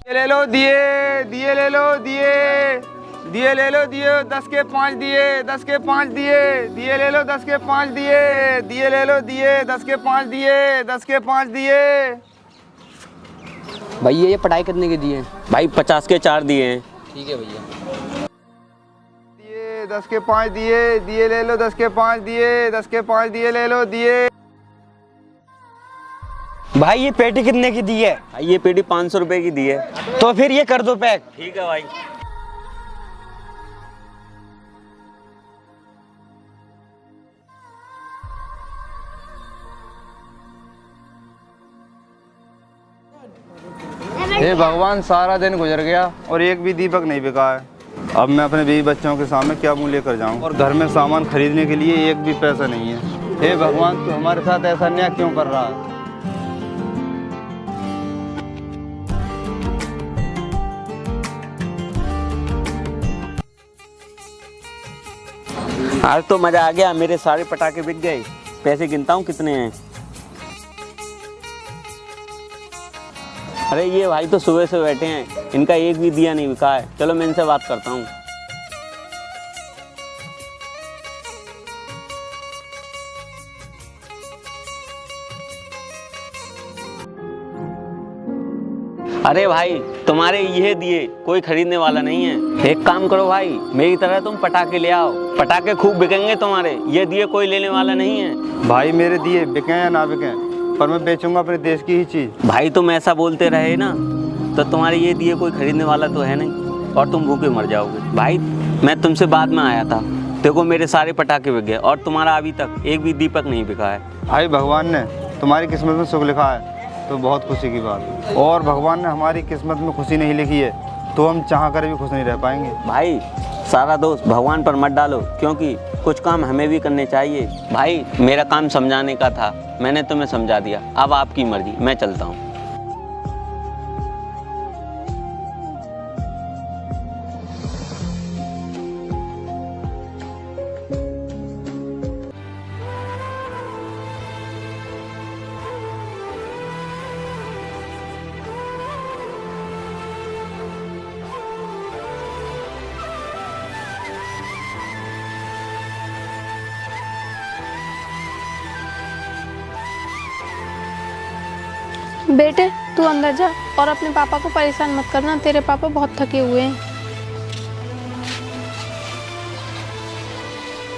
ले लो दिए, दिए ले लो दिए, दिए ले लो दिए, 10 के 5 दिए, 10 के 5 दिए, दिए ले लो 10 के 5 दिए, दिए ले लो दिए, 10 के 5 दिए, 10 के 5 दिए। भैया ये पढ़ाई कितने के दिए? भाई 50 के 4 दिए हैं। ठीक है भैया। दिए 10 के 5 दिए, दिए ले लो 10 के 5 दिए, 10 के 5 दिए ले लो दिए। भाई ये पेटी कितने की दी है? भाई ये पेटी 500 रुपए की दी है। तो फिर ये कर दो पैक। ठीक है भाई। हे भगवान, सारा दिन गुजर गया और एक भी दीपक नहीं बिका है। अब मैं अपने बीवी बच्चों के सामने क्या मुंह लेकर जाऊं, और घर में सामान खरीदने के लिए एक भी पैसा नहीं है। हे भगवान, तू हमारे साथ ऐसा अन्याय क्यों कर रहा है? आज तो मजा आ गया, मेरे सारे पटाखे बिक गए। पैसे गिनता हूँ कितने हैं। अरे ये भाई तो सुबह से बैठे हैं, इनका एक भी दिया नहीं बिका है। चलो मैं इनसे बात करता हूँ। अरे भाई तुम्हारे ये दिए कोई खरीदने वाला नहीं है। एक काम करो भाई, मेरी तरह तुम पटाखे ले आओ, पटाखे खूब बिकेंगे तुम्हारे। ये दिए कोई लेने वाला नहीं है। भाई मेरे दिए बिकें या ना बिकें, पर मैं बेचूंगा अपने देश की ही चीज़। भाई तुम ऐसा बोलते रहे ना तो तुम्हारे ये दिए कोई खरीदने वाला तो है नहीं, और तुम भूखे मर जाओगे। भाई मैं तुमसे बाद में आया था, देखो मेरे सारे पटाखे बिक गए और तुम्हारा अभी तक एक भी दीपक नहीं बिका है। भाई भगवान ने तुम्हारी किस्मत में सुख लिखा है तो बहुत खुशी की बात है, और भगवान ने हमारी किस्मत में खुशी नहीं लिखी है तो हम चाह कर भी खुश नहीं रह पाएंगे। भाई सारा दोस्त भगवान पर मत डालो, क्योंकि कुछ काम हमें भी करने चाहिए। भाई मेरा काम समझाने का था, मैंने तुम्हें समझा दिया, अब आपकी मर्जी, मैं चलता हूँ। बेटे तू अंदर जा और अपने पापा को परेशान मत करना, तेरे पापा बहुत थके हुए हैं।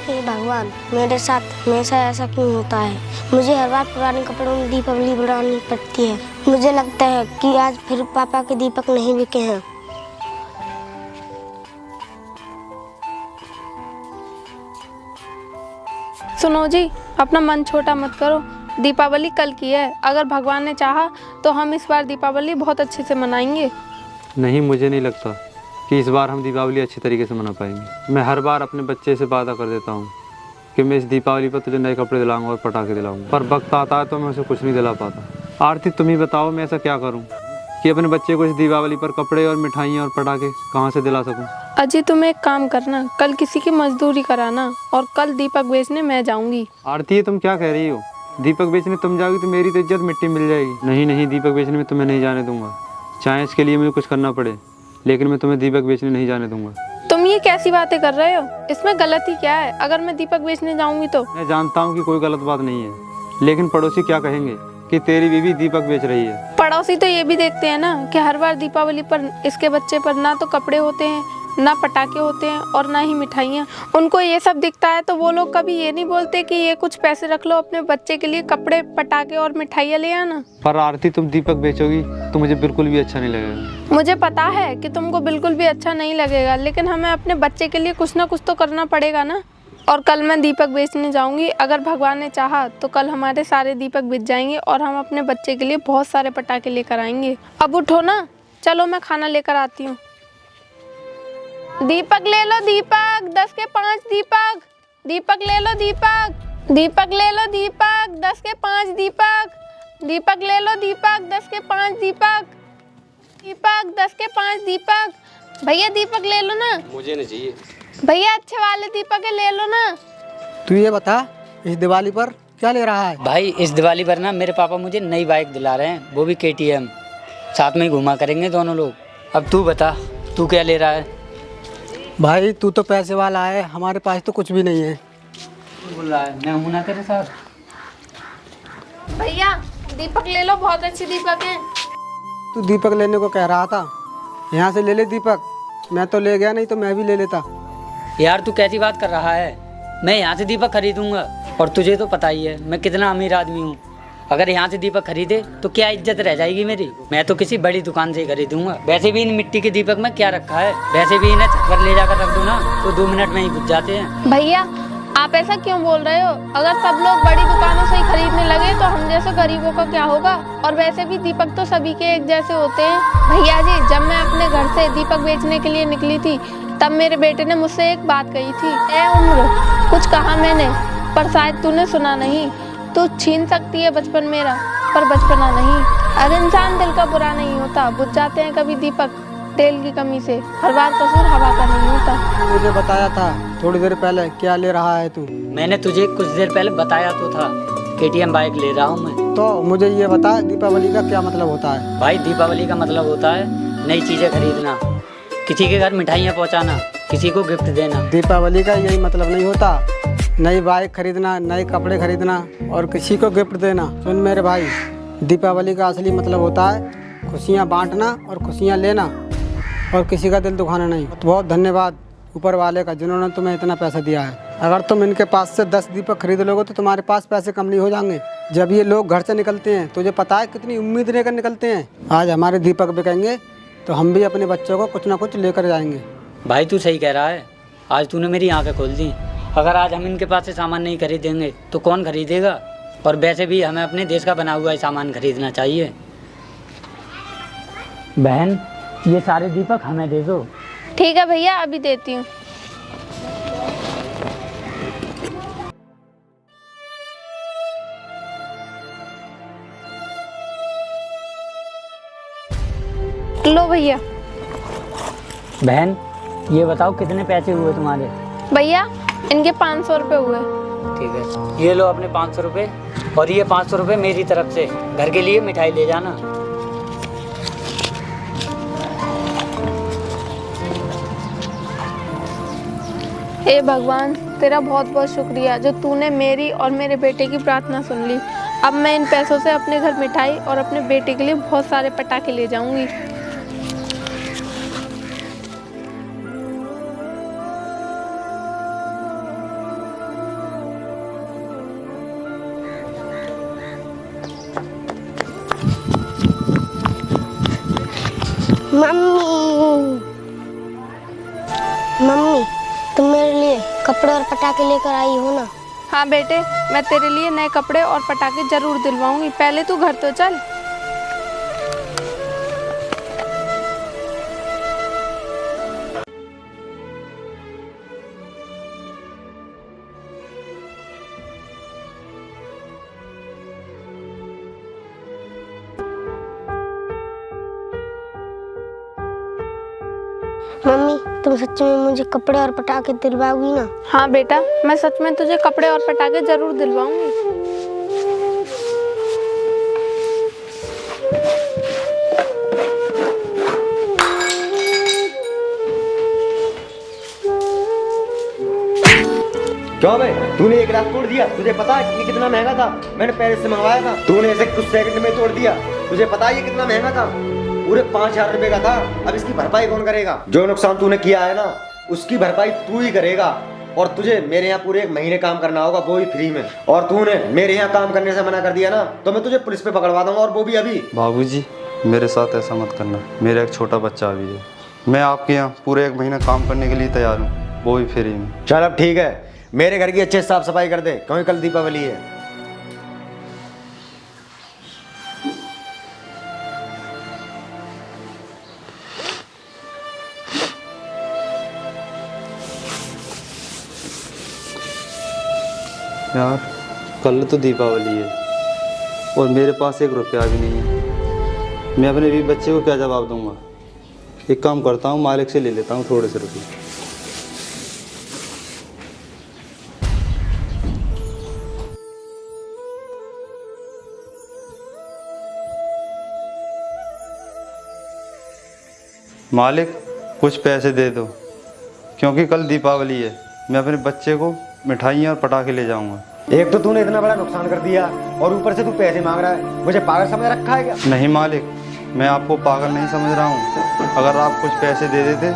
हे भगवान, मेरे साथ हमेशा ऐसा क्यों होता है? मुझे हर बार पुराने कपड़ों में दीपावली बनानी पड़ती है। मुझे लगता है कि आज फिर पापा के दीपक नहीं बिके हैं। सुनो जी, अपना मन छोटा मत करो, दीपावली कल की है। अगर भगवान ने चाहा तो हम इस बार दीपावली बहुत अच्छे से मनाएंगे। नहीं, मुझे नहीं लगता कि इस बार हम दीपावली अच्छे तरीके से मना पाएंगे। मैं हर बार अपने बच्चे से वादा कर देता हूँ कि मैं इस दीपावली पर तुझे नए कपड़े दिलाऊंगा और पटाखे दिलाऊंगा, पर वक्त आता है तो मैं उसे कुछ नहीं दिला पाता। आरती तुम ही बताओ, मैं ऐसा क्या करूँ कि अपने बच्चे को इस दीपावली पर कपड़े और मिठाइयाँ और पटाखे कहाँ से दिला सकूँ? अजय तुम एक काम करना, कल किसी की मजदूरी कराना और कल दीपक बेचने मैं जाऊंगी। आरती ये तुम क्या कह रही हो? दीपक बेचने तुम जाओगी तो मेरी तो इज्जत मिट्टी मिल जाएगी। नहीं नहीं, दीपक बेचने में तुम्हें नहीं जाने दूंगा, चाहे इसके लिए मुझे कुछ करना पड़े, लेकिन मैं तुम्हें दीपक बेचने नहीं जाने दूंगा। तुम ये कैसी बातें कर रहे हो? इसमें गलती क्या है? अगर मैं दीपक बेचने जाऊंगी तो? मैं जानता हूँ कि कोई गलत बात नहीं है, लेकिन पड़ोसी क्या कहेंगे कि तेरी बीवी दीपक बेच रही है। पड़ोसी तो ये भी देखते हैं ना कि हर बार दीपावली पर इसके बच्चे पर ना तो कपड़े होते हैं, ना पटाखे होते हैं और ना ही मिठाइयाँ। उनको ये सब दिखता है तो वो लोग कभी ये नहीं बोलते कि ये कुछ पैसे रख लो अपने बच्चे के लिए, कपड़े पटाखे और मिठाइयाँ ले आना। पर आरती तुम दीपक बेचोगी तो मुझे बिल्कुल भी अच्छा नहीं लगेगा। मुझे पता है कि तुमको बिल्कुल भी अच्छा नहीं लगेगा, लेकिन हमें अपने बच्चे के लिए कुछ ना कुछ तो करना पड़ेगा ना। और कल मैं दीपक बेचने जाऊंगी, अगर भगवान ने चाहा तो कल हमारे सारे दीपक बिक जाएंगे और हम अपने बच्चे के लिए बहुत सारे पटाखे लेकर आएंगे। अब उठो ना, चलो मैं खाना लेकर आती हूँ। दीपक ले लो दीपक, 10 के 5 दीपक, दीपक ले लो दीपक, दीपक ले लो दीपक, 10 के 5 दीपक, दीपक ले लो दीपक, 10 के 5 दीपक, दीपक 10 के 5 दीपक। भैया दीपक ले लो ना। मुझे नहीं चाहिए भैया, अच्छे वाले दीपक है, ले लो ना। तू ये बता, इस दिवाली पर क्या ले रहा है? भाई इस दिवाली पर ना मेरे पापा मुझे नई बाइक दिला रहे हैं, वो भी KTM। साथ में ही घूमा करेंगे दोनों लोग। अब तू बता, तू क्या ले रहा है? भाई तू तो पैसे वाला है, हमारे पास तो कुछ भी नहीं है। बोल रहा है मैं हूं ना तेरे साथ। भैया दीपक ले लो, बहुत अच्छी दीपक है। तू दीपक लेने को कह रहा था, यहाँ से ले ले दीपक। मैं तो ले गया, नहीं तो मैं भी ले लेता। यार तू कैसी बात कर रहा है? मैं यहाँ से दीपक खरीदूंगा, और तुझे तो पता ही है मैं कितना अमीर आदमी हूँ। अगर यहाँ से दीपक खरीदे तो क्या इज्जत रह जाएगी मेरी? मैं तो किसी बड़ी दुकान से ही खरीदूंगा। वैसे भी इन मिट्टी के दीपक में क्या रखा है, वैसे भी इन्हें छत पर ले जाकर रख दो ना तो 2 मिनट में ही बुझ जाते हैं। भैया आप ऐसा क्यों बोल रहे हो? अगर सब लोग बड़ी दुकानों से ही खरीदने लगे तो हम जैसे गरीबों का क्या होगा? और वैसे भी दीपक तो सभी के एक जैसे होते हैं। भैया जी, जब मैं अपने घर से दीपक बेचने के लिए निकली थी तब मेरे बेटे ने मुझसे एक बात कही थी, ए उम्र, कुछ कहा मैंने पर शायद तूने सुना नहीं। तू छीन सकती है बचपन मेरा पर बचपना नहीं। हर इंसान दिल का बुरा नहीं होता, बुझ जाते हैं कभी दीपक तेल की कमी से। हर बार कसूर हवा का नहीं होता। मुझे बताया था थोड़ी देर पहले, क्या ले रहा है तू? मैंने तुझे कुछ देर पहले बताया तो था, KTM बाइक ले रहा हूँ मैं। तो मुझे ये बता, दीपावली का क्या मतलब होता है? भाई दीपावली का मतलब होता है नई चीज़ें खरीदना, किसी के घर मिठाइयाँ पहुँचाना, किसी को गिफ्ट देना। दीपावली का यही मतलब नहीं होता? नई बाइक खरीदना, नए कपड़े खरीदना और किसी को गिफ्ट देना। सुन मेरे भाई, दीपावली का असली मतलब होता है खुशियाँ बांटना और खुशियाँ लेना, और किसी का दिल दुखाना नहीं। तो बहुत धन्यवाद ऊपर वाले का जिन्होंने तुम्हें इतना पैसा दिया है। अगर तुम इनके पास से 10 दीपक खरीद लोगे तो तुम्हारे पास पैसे कम नहीं हो जाएंगे। जब ये लोग घर से निकलते हैं तुझे पता है कितनी उम्मीद लेकर निकलते हैं। आज हमारे दीपक बिकेंगे तो हम भी अपने बच्चों को कुछ ना कुछ लेकर जाएंगे। भाई तू सही कह रहा है, आज तूने मेरी आंखें खोल दी। अगर आज हम इनके पास से सामान नहीं खरीदेंगे तो कौन खरीदेगा? और वैसे भी हमें अपने देश का बना हुआ सामान खरीदना चाहिए। बहन, ये सारे दीपक हमें दे दो। ठीक है भैया, अभी देती हूँ। लो भैया। बहन ये बताओ कितने पैसे हुए तुम्हारे? भैया इनके 500 रुपये हुए। ठीक है, ये लो अपने 500 रुपये, और ये 500 रुपये मेरी तरफ से घर के लिए मिठाई ले जाना। हे भगवान, तेरा बहुत बहुत शुक्रिया जो तूने मेरी और मेरे बेटे की प्रार्थना सुन ली। अब मैं इन पैसों से अपने घर मिठाई और अपने बेटे के लिए बहुत सारे पटाखे ले जाऊंगी। मम्मी, मम्मी तुम मेरे लिए कपड़े और पटाखे लेकर आई हो ना? हाँ बेटे, मैं तेरे लिए नए कपड़े और पटाखे जरूर दिलवाऊंगी। पहले तू घर तो चल। मम्मी तुम सच में मुझे कपड़े और पटाखे दिलवाओगी ना? हाँ बेटा, मैं सच में तुझे कपड़े और पटाखे जरूर दिलवाऊंगी। क्यों भाई, तूने एक रात तोड़ दिया? तुझे पता है ये कितना महंगा था? मैंने पेरिस से मंगवाया था, तूने इसे कुछ सेकंड में तोड़ दिया। तुझे पता है ये कितना महंगा था? पूरे 5000 रुपए का था। अब इसकी भरपाई कौन करेगा? जो नुकसान तूने किया है ना, उसकी भरपाई तू ही करेगा। और तुझे मेरे यहाँ पूरे 1 महीने काम करना होगा, वो भी फ्री में। और तूने मेरे यहाँ काम करने से मना कर दिया ना, तो मैं तुझे पुलिस पे पकड़वा दूंगा, और वो भी अभी। बाबूजी, मेरे साथ ऐसा मत करना। मेरा एक छोटा बच्चा भी है। मैं आपके यहाँ पूरे 1 महीना काम करने के लिए तैयार हूँ, वो भी फ्री में। चल अब ठीक है, मेरे घर की अच्छे साफ सफाई कर दे, क्योंकि कल दीपावली है। यार कल तो दीपावली है और मेरे पास 1 रुपया भी नहीं है। मैं अपने भी बच्चे को क्या जवाब दूंगा? एक काम करता हूँ, मालिक से ले लेता हूँ थोड़े से रुपये। मालिक कुछ पैसे दे दो, क्योंकि कल दीपावली है। मैं अपने बच्चे को मिठाइयाँ और पटाखे ले जाऊंगा। एक तो तूने इतना बड़ा नुकसान कर दिया और ऊपर से तू पैसे मांग रहा है। मुझे पागल समझ रखा है क्या? नहीं मालिक, मैं आपको पागल नहीं समझ रहा हूँ। अगर आप कुछ पैसे दे देते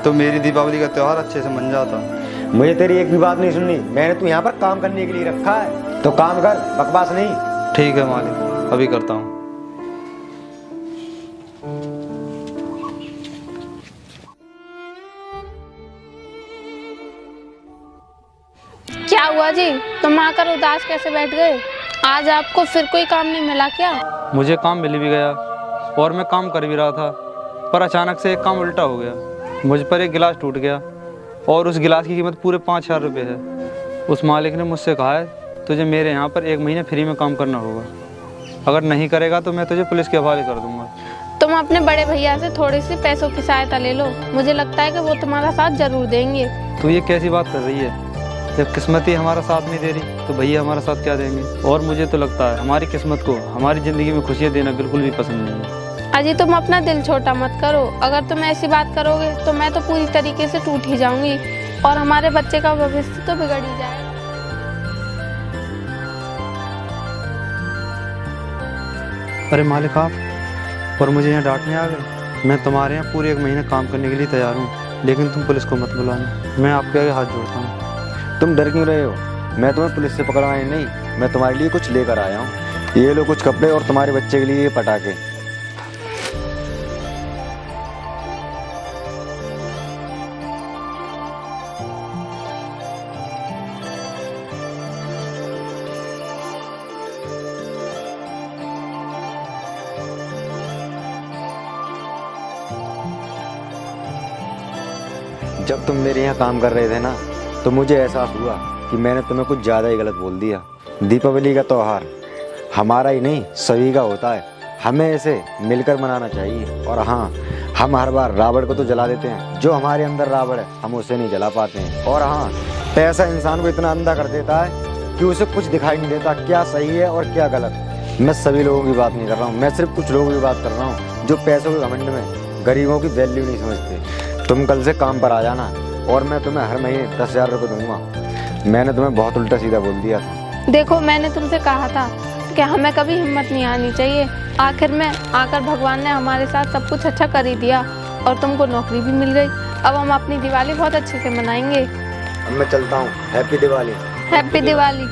तो मेरी दीपावली का त्यौहार अच्छे से मन जाता। मुझे तेरी एक भी बात नहीं सुननी। मैंने तू यहाँ पर काम करने के लिए रखा है, तो काम कर, बकवास नहीं। ठीक है मालिक, अभी करता हूँ। क्या हुआ जी, तुम आकर उदास कैसे बैठ गए? आज आपको फिर कोई काम नहीं मिला क्या? मुझे काम मिल भी गया और मैं काम कर भी रहा था, पर अचानक से एक काम उल्टा हो गया। मुझ पर एक गिलास टूट गया और उस गिलास की कीमत पूरे 5,000 रुपये है। उस मालिक ने मुझसे कहा है तुझे मेरे यहाँ पर 1 महीने फ्री में काम करना होगा। अगर नहीं करेगा तो मैं तुझे पुलिस के हवाले कर दूँगा। तुम अपने बड़े भैया से थोड़ी सी पैसों की सहायता ले लो, मुझे लगता है कि वो तुम्हारा साथ जरूर देंगे। तो ये कैसी बात कर रही है? जब किस्मत ही हमारा साथ नहीं दे रही तो भैया हमारा साथ क्या देंगे? और मुझे तो लगता है हमारी किस्मत को हमारी ज़िंदगी में खुशियाँ देना बिल्कुल भी पसंद नहीं है। अजी तुम अपना दिल छोटा मत करो। अगर तुम ऐसी बात करोगे तो मैं तो पूरी तरीके से टूट ही जाऊंगी और हमारे बच्चे का भविष्य तो बिगड़ ही जाएगा। अरे मालिक आप और मुझे यहाँ डांटने आ गए। मैं तुम्हारे यहाँ पूरे 1 महीने काम करने के लिए तैयार हूँ, लेकिन तुम पुलिस को मत बुलाना। मैं आपके आगे हाथ जोड़ता हूँ। तुम डर क्यों रहे हो? मैं तुम्हें पुलिस से पकड़वाने नहीं, मैं तुम्हारे लिए कुछ लेकर आया हूँ। ये लो कुछ कपड़े और तुम्हारे बच्चे के लिए ये पटाखे। जब तुम मेरे यहाँ काम कर रहे थे ना, तो मुझे एहसास हुआ कि मैंने तुम्हें कुछ ज़्यादा ही गलत बोल दिया। दीपावली का त्यौहार हमारा ही नहीं सभी का होता है, हमें इसे मिलकर मनाना चाहिए। और हाँ, हम हर बार रावण को तो जला देते हैं, जो हमारे अंदर रावण है हम उसे नहीं जला पाते हैं। और हाँ, पैसा इंसान को इतना अंधा कर देता है कि उसे कुछ दिखाई नहीं देता क्या सही है और क्या गलत। मैं सभी लोगों की बात नहीं कर रहा हूँ, मैं सिर्फ कुछ लोगों की बात कर रहा हूँ जो पैसों के घमंड में गरीबों की वैल्यू नहीं समझते। तुम कल से काम पर आ जाना और मैं तुम्हें हर महीने 10,000 रुपये दूंगा। मैंने तुम्हें बहुत उल्टा सीधा बोल दिया था। देखो मैंने तुमसे कहा था कि हमें कभी हिम्मत नहीं आनी चाहिए। आखिर में आकर भगवान ने हमारे साथ सब कुछ अच्छा कर ही दिया और तुमको नौकरी भी मिल गई। अब हम अपनी दिवाली बहुत अच्छे से मनाएंगे। अब मैं चलता हूँ। हैप्पी दिवाली। हैप्पी दिवाली।